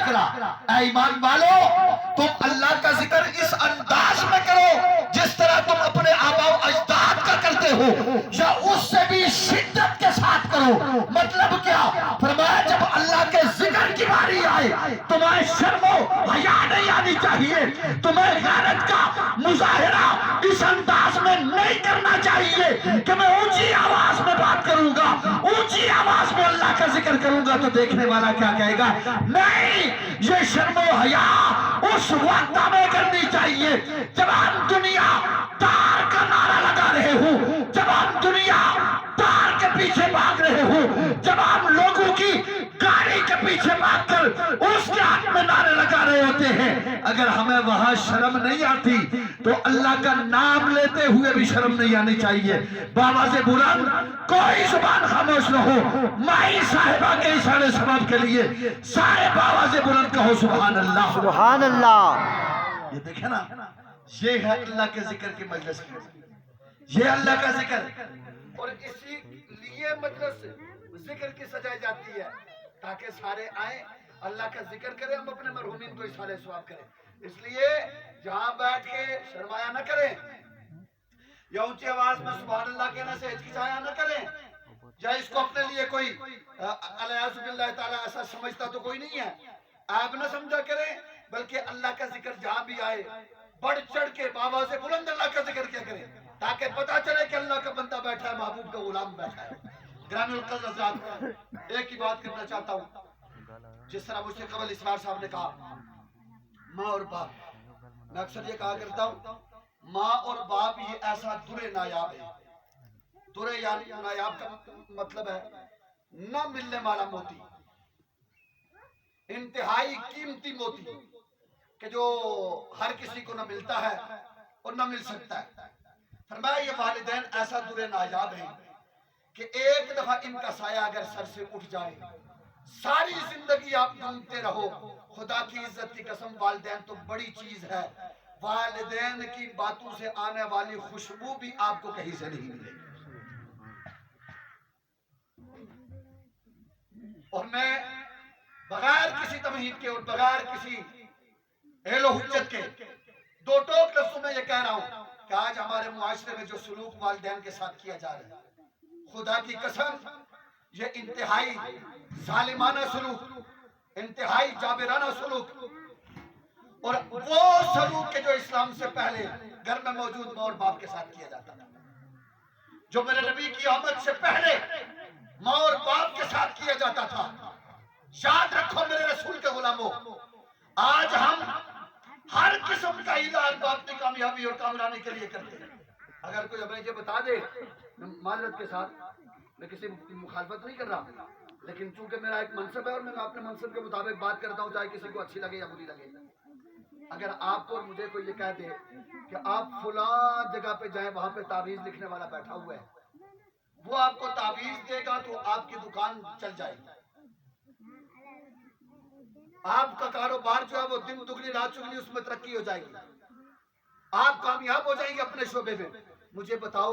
ذکرا، اے ایمان والو تم اللہ کا ذکر اس انداز میں کرو جس طرح تم اپنے آباء و اجداد کا کرتے ہو، یا اس سے بھی شدت کے ساتھ کرو۔ مطلب کیا؟ فرمایا جب اللہ کے ذکر کی باری آئے تمہیں شرم و حیا نہیں آنی چاہیے، تمہیں غیرت کا مظاہرہ اس انداز میں نہیں کرنا چاہیے کہ میں اونچی آواز میں بات کروں گا، اونچی آواز میں اللہ کا ذکر کروں گا تو دیکھنے والا کیا کہے گا۔ نہیں، یہ شرم و حیا اس وقت ہمیں کرنی چاہیے جب ہم دنیا دار کا نعرہ لگا رہے ہوں، جب ہم دنیا دار کے پیچھے بھاگ رہے ہوں، جب ہم لوگوں کی گاڑی کے پیچھے بھاگ کر اس کے ہاتھ میں نعرے لگا رہے ہوتے ہیں۔ اگر ہمیں وہاں شرم نہیں آتی تو اللہ کا نام لیتے ہوئے بھی شرم نہیں آنی چاہیے۔ بآواز بلند کوئی زبان خاموش نہ ہو، مائی صاحبہ کے اشارے سبب کے لیے صاحب آواز بلند کہو سبحان اللہ، سبحان اللہ۔ یہ دیکھیں نا، یہ ہے اللہ کے ذکر کی مجلس کی، یہ اللہ کا ذکر، اور اسی لیے مجلس ذکر کی سجائی جاتی ہے تاکہ سارے آئیں اللہ کا ذکر کریں، ہم اپنے مرحومین کو اشارے ثواب کریں۔ اس لیے جہاں بیٹھ کے شرمایا نہ کریں، یا اونچی آواز میں سبحان اللہ کہنے سے ہچکچایا نہ کریں، یا اس کو اپنے لیے کوئی الیاذ باللہ تعالی ایسا سمجھتا تو کوئی نہیں ہے، آپ نہ سمجھا کریں، بلکہ اللہ کا ذکر جہاں بھی آئے بڑھ چڑھ کے بآواز بلند اللہ کا ذکر کیا کریں تاکہ پتا چلے کہ اللہ کا بندہ بیٹھا ہے، محبوب کا غلام بیٹھا ہے۔ گرامی القدر حضرات، ایک ہی بات کرنا چاہتا ہوں، جس طرح مجھ سے قبل اسماعیل صاحب نے کہا ماں اور باپ، میں اکثر یہ کہا کرتا ہوں ماں اور باپ یہ ایسا درے نایاب ہے۔ درے یا نایاب کا مطلب ہے نہ ملنے والا موتی، انتہائی قیمتی موتی کہ جو ہر کسی کو نہ ملتا ہے اور نہ مل سکتا ہے۔ فرمایا یہ والدین ایسا درے نایاب ہیں کہ ایک دفعہ ان کا سایہ اگر سر سے اٹھ جائے ساری زندگی آپ ڈھونڈتے رہو۔ خدا کی عزت کی قسم والدین تو بڑی چیز ہے، والدین کی باتوں سے آنے والی خوشبو بھی آپ کو کہیں سے نہیں ملے گی۔ اور میں بغیر کسی تمہید کے اور بغیر کسی اہل و حجت کے دو ٹوک لفظوں میں یہ کہہ رہا ہوں کہ آج ہمارے معاشرے میں جو سلوک والدین کے ساتھ کیا جا رہا ہے، خدا کی قسم یہ انتہائی ظالمانہ سلوک، انتہائی جابرانہ سلوک، اور وہ سلوک کے جو اسلام سے پہلے گھر میں موجود ماں اور باپ کے ساتھ کیا جاتا تھا، جو میرے نبی کی آمد سے پہلے ماں اور باپ کے ساتھ کیا جاتا تھا۔ یاد رکھو میرے رسول کے غلاموں، آج ہم ہر قسم کا علاج باپ کی کامیابی اور کامرانی کے لیے کرتے ہیں۔ اگر کوئی ہمیں یہ بتا دے، معذرت کے ساتھ میں کسی مخالفت نہیں کر رہا، لیکن چونکہ میرا ایک منصب ہے اور میں اپنے منصب کے مطابق بات کرتا ہوں، چاہے کسی کو اچھی لگے یا بری لگے۔ اگر آپ کو مجھے کوئی یہ کہہ دے کہ آپ فلاں جگہ پہ جائیں، وہاں پہ تعویذ لکھنے والا بیٹھا ہوا ہے، وہ آپ کو تعویذ دے گا تو آپ کی دکان چل جائے گی، آپ کا کاروبار جو ہے وہ دن دگنی رات چگنی اس میں ترقی ہو جائے گی، آپ کامیاب ہو جائیں گے اپنے شعبے میں۔ مجھے بتاؤ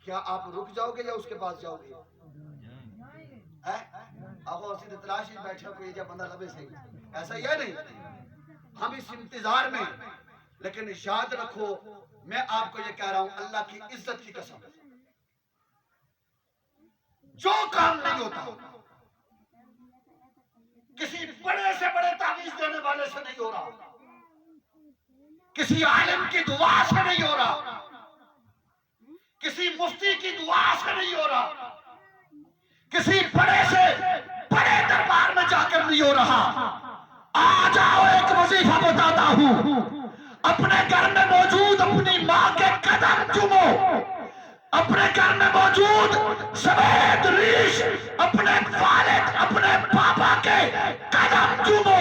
کیا آپ رک جاؤ گے یا اس کے پاس جاؤ گے؟ آپ اسی تلاش ہی بیٹھے کوئی جب بندہ لبے سے ایسا ہی ہے نہیں، ہم اس انتظار میں۔ لیکن یاد رکھو میں آپ کو یہ کہہ رہا ہوں اللہ کی عزت کی قسم، جو کام نہیں ہوتا کسی بڑے سے بڑے تعویذ دینے والے سے نہیں ہو رہا، کسی عالم کی دعا سے نہیں ہو رہا، کسی مفتی کی دعا سے نہیں ہو رہا، کسی بڑے سے بڑے دربار میں جا کر نہیں ہو رہا۔ آ جاؤ ایک وظیفہ بتاتا ہوں، اپنے گھر میں موجود اپنی ماں کے قدم چومو، اپنے گھر میں موجود سفید ریش اپنے والد اپنے پاپا کے قدم چومو،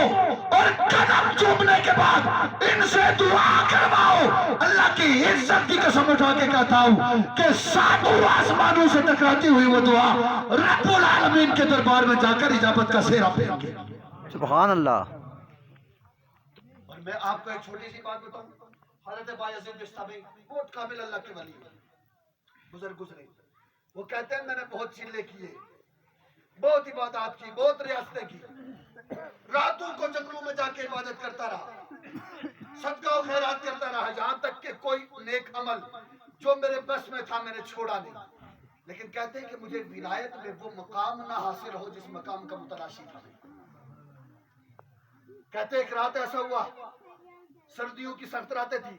اور قدم چومنے کے بعد ان سے دعا کرواؤ۔ اللہ کی عزت کی قسم اٹھا کے کہتا ہوں کہ ساتوں آسمانوں سے ٹکراتی ہوئی وہ دعا رب العالمین کے دربار میں جا کر اجابت کا سہرا پھیر گے۔ سبحان اللہ۔ اور میں آپ کو ایک چھوٹی سی بات بتاؤں، حضرت بایزید بستامی بہت قابل اللہ کے ولی بزرگ گزرے، وہ کہتے ہیں میں نے بہت چلے کیے، بہت عبادات کی، بہت ریاستیں کی، راتوں کو جنگلوں میں جا کے عبادت کرتا رہا, صدقہ و خیرات کرتا رہا, یہاں تک کہ کوئی نیک عمل جو میرے بس میں تھا میں نے چھوڑا نہیں. لیکن کہتے ہیں کہ مجھے ولایت میں وہ مقام نہ حاصل ہو جس مقام کا متلاشی تھا. کہتے ایک رات ایسا ہوا, سردیوں کی سخت راتیں تھی.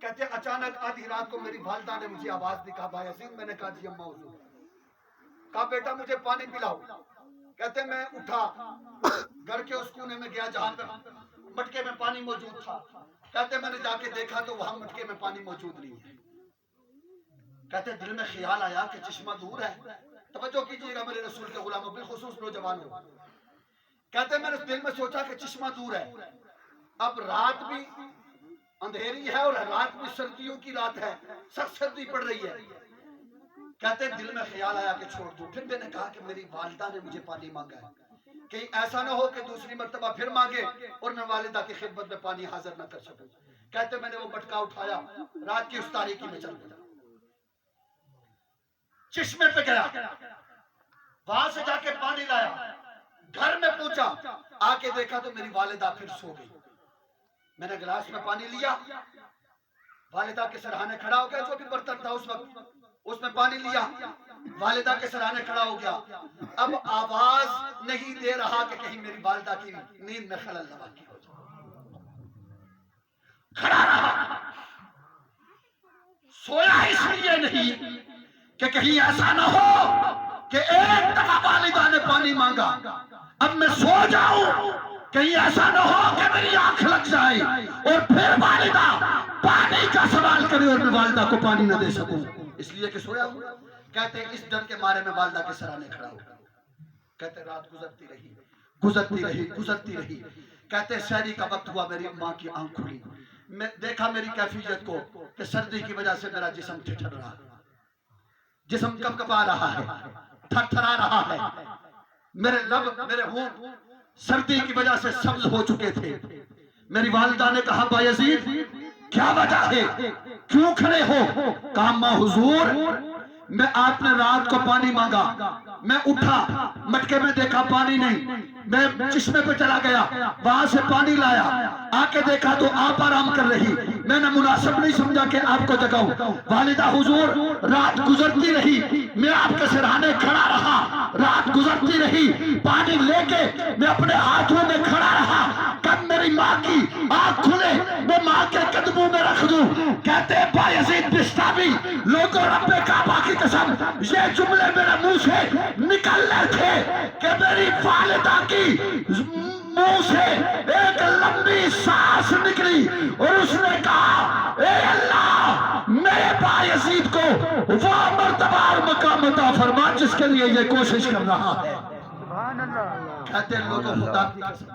کہتے اچانک آدھی رات کو میری والدہ نے مجھے آواز دی, کہا بھائی عزیز. میں نے کہا جی اماں حضور. کہا بیٹا مجھے پانی پلاؤ. کہتے میں اٹھا, گھر کے اس کونے میں گیا جہاں پہ مٹکے میں پانی موجود تھا. کہتے میں نے جا کے دیکھا تو وہاں مٹکے میں پانی موجود نہیں ہے. کہتے دل میں خیال آیا کہ چشمہ دور ہے. توجہ کیجیے گا میرے رسول کے غلاموں, بالخصوص نوجوانوں. کہتے میں نے دل میں سوچا کہ چشمہ دور ہے, اب رات بھی اندھیری ہے اور رات بھی سردیوں کی رات ہے, سخت سردی پڑ رہی ہے. کہتے دل میں خیال آیا کہ چھوڑ دو. پھر میں نے کہا کہ میری والدہ نے مجھے پانی مانگا ہے, کہیں ایسا نہ ہو کہ دوسری مرتبہ پھر مانگے اور میں والدہ کی خدمت میں پانی حاضر نہ کر سکوں. کہتے میں نے وہ مٹکا اٹھایا, رات کی اس تاریکی میں چل گیا, چشمے پہ گیا, وہاں سے جا کے پانی لایا, گھر میں پہنچا, آ کے دیکھا تو میری والدہ پھر سو گئی. میں نے گلاس میں پانی لیا, والدہ کے سرہانے کھڑا ہو گیا, جو بھی برتن تھا اس وقت اس میں پانی لیا, والدہ کے سرہانے کھڑا ہو گیا. اب آواز نہیں دے رہا کہ کہیں میری والدہ کی نیند میں خلل نہ واقع ہو جائے. کھڑا رہا, سویا اس لیے نہیں کہ کہیں ایسا نہ ہو کہ ایک دفعہ والدہ نے پانی مانگا, اب میں سو جاؤں, کہیں ایسا نہ ہو کہ میری آنکھ لگ جائے اور پھر والدہ پانی کا سوال کرے اور میں والدہ کو پانی نہ دے سکوں, اس لیے کہ سویا ہوں. کہتے ہیں اس ڈر کے مارے میں والدہ کے سرانے کھڑا ہو. کہتے رات گزرتی رہی گزرتی رہی گزرتی رہی. کہتے سحری کا وقت ہوا, میری ماں کی آنکھ کھلی, میں دیکھا میری کیفیت کو کہ سردی کی وجہ سے میرا جسم ٹھٹر رہا, جسم کپکپا رہا ہے, تھر تھرا رہا ہے, میرے لب میرے ہونٹ سردی کی وجہ سے سبز ہو چکے تھے. میری والدہ نے کہا بایزید کیا وجہ ہے, کیوں کھڑے ہو؟ کہا ماں حضور میں آپ نے رات کو پانی مانگا, میں اٹھا, مٹکے میں دیکھا پانی نہیں, میں چشمے پہ چلا گیا, وہاں سے پانی لایا, آ کے دیکھا تو آپ آرام کر رہی, میں نے مناسب نہیں سمجھا کہ آپ کو جگاؤں. والدہ حضور رات گزرتی رہی, میں آپ کے سرہانے کھڑا رہا, رات گزرتی رہی, پانی لے کے میں اپنے ہاتھوں میں کھڑا رہا, کب میری ماں کی آنکھ کھلے میں ماں کے قدموں میں رکھ دوں. کہتے بایزید بستامی لوگوں رب کعبہ کی قسم یہ جملے میرے منہ سے نکل رہے تھے کہ میری والدہ کی منہ سے ایک لمبی سانس نکلی اور اس نے کہا اے اللہ میرے بایزید کو وہ مرتبہ اور مقام عطا فرما جس کے لیے یہ کوشش کر رہا ہے. کہتے لوگوں خدا کی قسم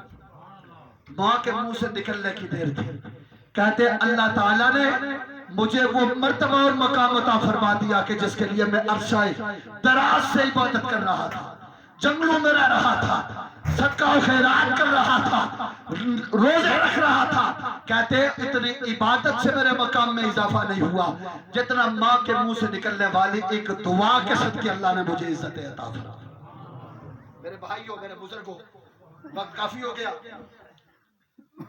ماں کے منہ سے نکلنے کی دیر تھی. کہتے اللہ تعالیٰ نے مجھے وہ مرتبہ اور مقام عطا فرما دیا کہ جس کے لیے میں عرصہ دراز سے عبادت کر رہا تھا, جنگلوں میں رہ رہا تھا, صدقہ و خیرات کر رہا تھا, روزے رکھ رہا تھا. کہتے اتنی عبادت سے میرے مقام میں اضافہ نہیں ہوا جتنا ماں کے منہ سے نکلنے والی ایک دعا کے صدقے اللہ نے مجھے عزت عطا فرمائی. میرے بھائیوں میرے بزرگوں وقت کافی ہو گیا.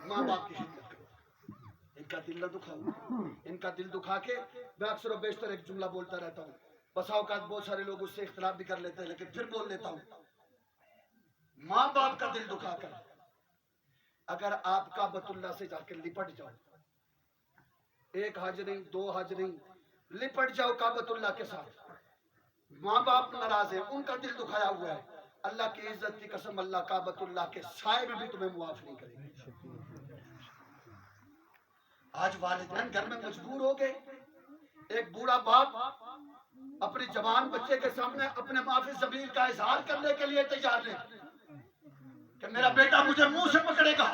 ماں باپ کی خدمت کرو, ان کا دل نہ دکھاؤ. ان کا دل دکھا کے میں اکثر و بیشتر ایک جملہ بولتا رہتا ہوں, بسا اوقات بہت سارے لوگ اس سے اختلاف بھی کر لیتے ہیں لیکن پھر بول لیتا ہوں. ماں باپ کا دل دکھا کر اگر آپ کعبۃ اللہ سے جا کے لپٹ جاؤ, ایک حج نہیں دو حج نہیں, لپٹ جاؤ کعبۃ اللہ کے ساتھ, ماں باپ ناراض ہیں, ان کا دل دکھایا ہوا ہے, اللہ کی عزت کی قسم اللہ کعبۃ اللہ کے سائے میں بھی تمہیں معاف نہیں کرے گا. آج والدین گھر میں مجبور ہو گئے, ایک بوڑھا باپ اپنی جوان بچے کے سامنے اپنے معافی ضمیر کا اظہار کرنے کے لیے تیار نہیں کہ میرا بیٹا مجھے منہ سے پکڑے گا.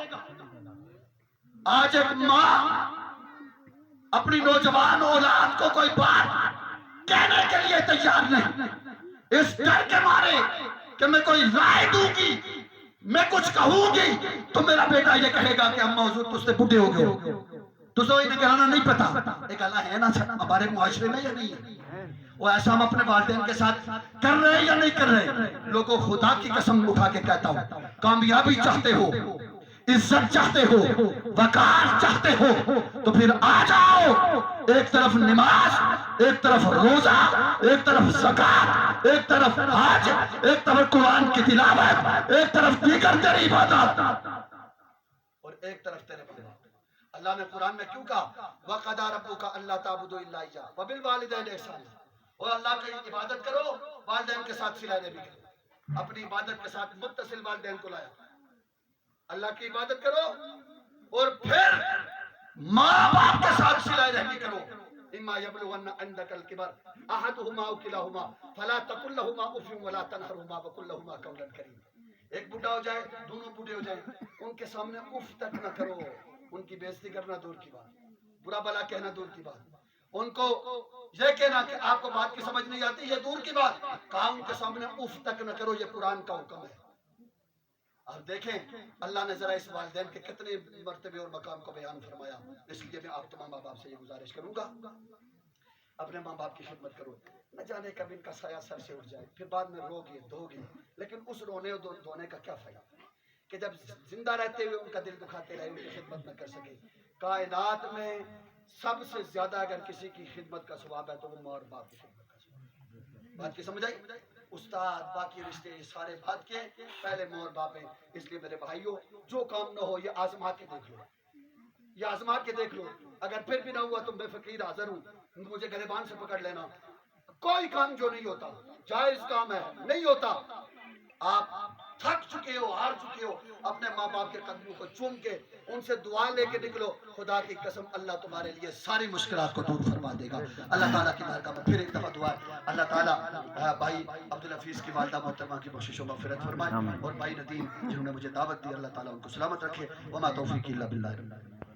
آج ایک ماں اپنی نوجوان اولاد کو کوئی بات کہنے کے لیے تیار نہیں, اس ڈر کے مارے کہ میں کوئی رائے دوں گی, میں کچھ کہوں گی تو میرا بیٹا یہ کہے گا کہ اماں حضور تجھ سے بڈھے ہو گئے, تجھے انہیں کہنا نہیں پتا. ایک اللہ ہے نا ہمارے معاشرے میں یا نہیں ہے, وہ ایسا ہم اپنے والدین کے ساتھ کر رہے ہیں یا نہیں کر رہے؟ لوگوں خدا کی قسم اٹھا کے کہتا ہوں، کامیابی چاہتے ہو، عزت چاہتے ہو، وقار چاہتے ہو تو پھر آ جاؤ، ایک طرف نماز، ایک طرف روزہ، ایک طرف زکات، ایک طرف حج، ایک طرف قرآن کی تلاوت، ایک طرف دیگر تیری عبادات اور ایک طرف تیرے بندے۔ اللہ نے قرآن میں کیوں کہا وَقَضَىٰ رَبُّكَ أَلَّا تَعْبُدُوا إِلَّا إِيَّاهُ وَبِالْوَالِدَيْنِ إِحْسَانًا، اور اللہ کی عبادت کرو، والدین کے ساتھ صلہ رحمی کرو۔ اپنی عبادت کے ساتھ متصل والدین کو لایا، اللہ کی عبادت کرو اور پھر ماں باپ کے ساتھ صلہ رحمی کرو۔ اما یبلغن عندک الکبر احدہما او کلاہما فلا تقل لہما اف ولا تنہرہما وقل لہما قولا کریما۔ ایک بوڑھا ہو جائے، دونوں بوڑھے ہو جائیں، ان کے سامنے اف تک نہ کرو، ان کی بےزتی کرنا دور کی بات، برا بلا کہنا دور کی بات، ان کو یہ کہنا کہ آپ کو بات کی سمجھ نہیں آتی یہ دور کی بات، کہا ان کے سامنے اف تک نہ کرو، یہ قرآن کا حکم ہے۔ آپ دیکھیں اللہ نے ذرا اس والدین کے کتنے مرتبے اور مقام کو بیان فرمایا، اس لیے میں آپ تمام ماں باپ سے یہ گزارش کروں گا اپنے ماں باپ کی خدمت کرو، نہ جانے کب ان کا سایہ سر سے اٹھ جائے، پھر بعد میں رو گے دھو گے، لیکن اس رونے اور دھونے کا کیا فائدہ کہ جب زندہ رہتے ہوئے ان کا دل دکھاتے رہے، ان کی خدمت نہ کر سکے۔ کائنات میں سب سے زیادہ اگر کسی کی خدمت کا ثواب ہے تو وہ ماں اور باپ کی خدمت کا ثواب۔ بات کی سمجھ آئی؟ استاد باقی رشتے سارے بات کے پہلے ماں اور باپ ہیں، اس لیے میرے بھائیوں جو کام نہ ہو یہ آزما کے دیکھ لو، یہ آزما کے دیکھ لو، اگر پھر بھی نہ ہوا تو میں فقیر حاضر ہوں، مجھے گریبان سے پکڑ لینا۔ کوئی کام جو نہیں ہوتا جائز کام ہے نہیں ہوتا، آپ تھک چکے ہو، ہار چکے ہو، اپنے ماں باپ کے قدموں کو چوم کے ان سے دعا لے کے نکلو، خدا کی قسم اللہ تمہارے لیے ساری مشکلات کو دور فرما دے گا۔ اللہ تعالیٰ کی بارگاہ میں پھر ایک دفعہ دعا ہے، اللہ تعالیٰ بھائی عبدالحفیظ کی والدہ محترمہ کی بخشش و مغفرت فرمائے، اور بھائی ندیم جنہوں نے مجھے دعوت دی اللہ تعالیٰ ان کو سلامت رکھے، وما توفیقی الا باللہ۔